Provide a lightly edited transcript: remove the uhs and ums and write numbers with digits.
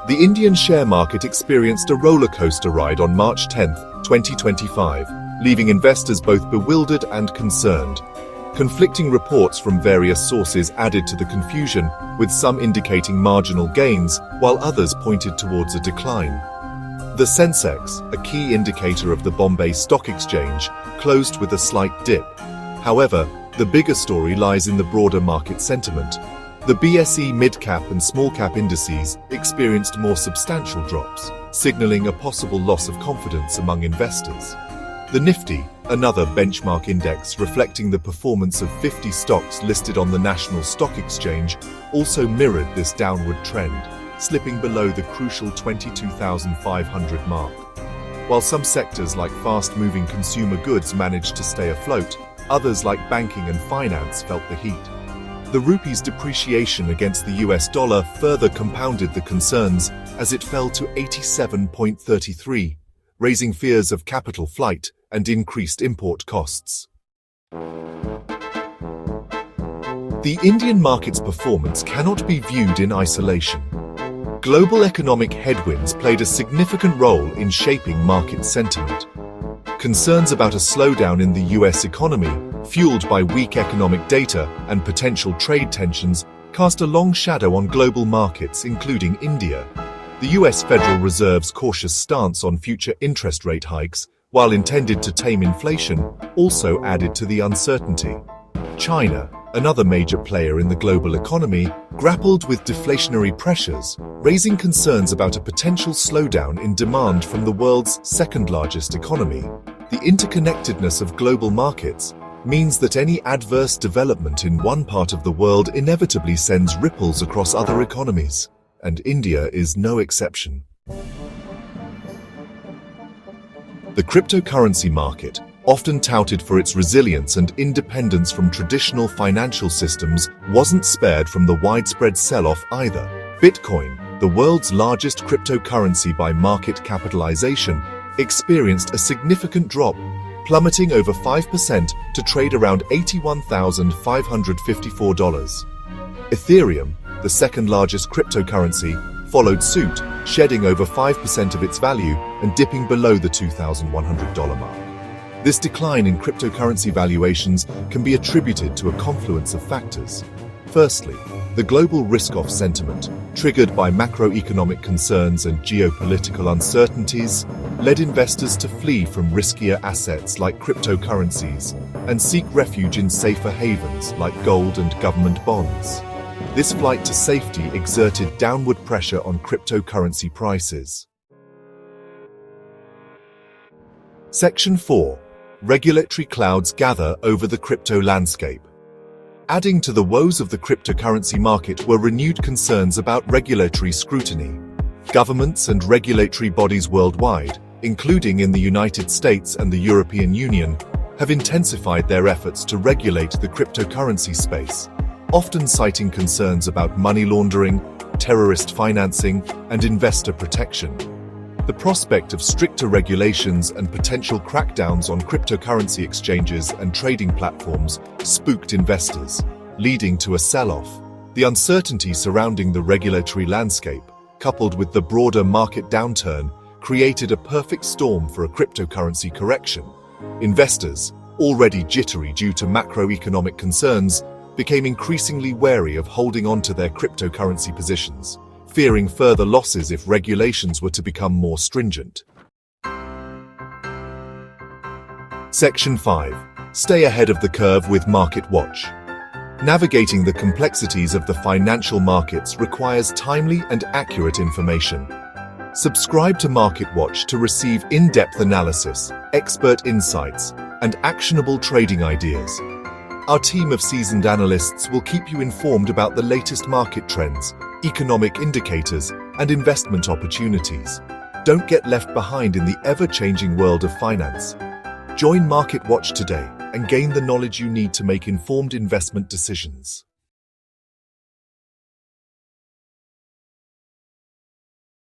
The Indian share market experienced a roller coaster ride on March 10, 2025, leaving investors both bewildered and concerned. Conflicting reports from various sources added to the confusion, with some indicating marginal gains, while others pointed towards a decline. The Sensex, a key indicator of the Bombay Stock Exchange, closed with a slight dip. However, the bigger story lies in the broader market sentiment. The BSE mid-cap and small-cap indices experienced more substantial drops, signaling a possible loss of confidence among investors. The Nifty, another benchmark index reflecting the performance of 50 stocks listed on the National Stock Exchange, also mirrored this downward trend, slipping below the crucial 22,500 mark. While some sectors like fast-moving consumer goods managed to stay afloat, others like banking and finance felt the heat. The rupee's depreciation against the US dollar further compounded the concerns as it fell to 87.33, raising fears of capital flight and increased import costs. The Indian market's performance cannot be viewed in isolation. Global economic headwinds played a significant role in shaping market sentiment. Concerns about a slowdown in the US economy, fueled by weak economic data and potential trade tensions, cast a long shadow on global markets, including India. The US Federal Reserve's cautious stance on future interest rate hikes, while intended to tame inflation, also added to the uncertainty. China, another major player in the global economy, grappled with deflationary pressures, raising concerns about a potential slowdown in demand from the world's second-largest economy. The interconnectedness of global markets means that any adverse development in one part of the world inevitably sends ripples across other economies, and India is no exception. The cryptocurrency market, often touted for its resilience and independence from traditional financial systems, wasn't spared from the widespread sell-off either. Bitcoin, the world's largest cryptocurrency by market capitalization, experienced a significant drop, plummeting over 5% to trade around $81,554. Ethereum, the second-largest cryptocurrency, followed suit, shedding over 5% of its value and dipping below the $2,100 mark. This decline in cryptocurrency valuations can be attributed to a confluence of factors. Firstly, the global risk-off sentiment, triggered by macroeconomic concerns and geopolitical uncertainties, led investors to flee from riskier assets like cryptocurrencies and seek refuge in safer havens like gold and government bonds. This flight to safety exerted downward pressure on cryptocurrency prices. Section 4. Regulatory clouds gather over the crypto landscape. Adding to the woes of the cryptocurrency market were renewed concerns about regulatory scrutiny. Governments and regulatory bodies worldwide, including in the United States and the European Union, have intensified their efforts to regulate the cryptocurrency space, often citing concerns about money laundering, terrorist financing, and investor protection. The prospect of stricter regulations and potential crackdowns on cryptocurrency exchanges and trading platforms spooked investors, leading to a sell-off. The uncertainty surrounding the regulatory landscape, coupled with the broader market downturn, created a perfect storm for a cryptocurrency correction. Investors, already jittery due to macroeconomic concerns, became increasingly wary of holding on to their cryptocurrency positions, fearing further losses if regulations were to become more stringent. Section 5. Stay ahead of the curve with Market Watch. Navigating the complexities of the financial markets requires timely and accurate information. Subscribe to Market Watch to receive in-depth analysis, expert insights, and actionable trading ideas. Our team of seasoned analysts will keep you informed about the latest market trends, economic indicators, and investment opportunities. Don't get left behind in the ever-changing world of finance. Join Market Watch today and gain the knowledge you need to make informed investment decisions.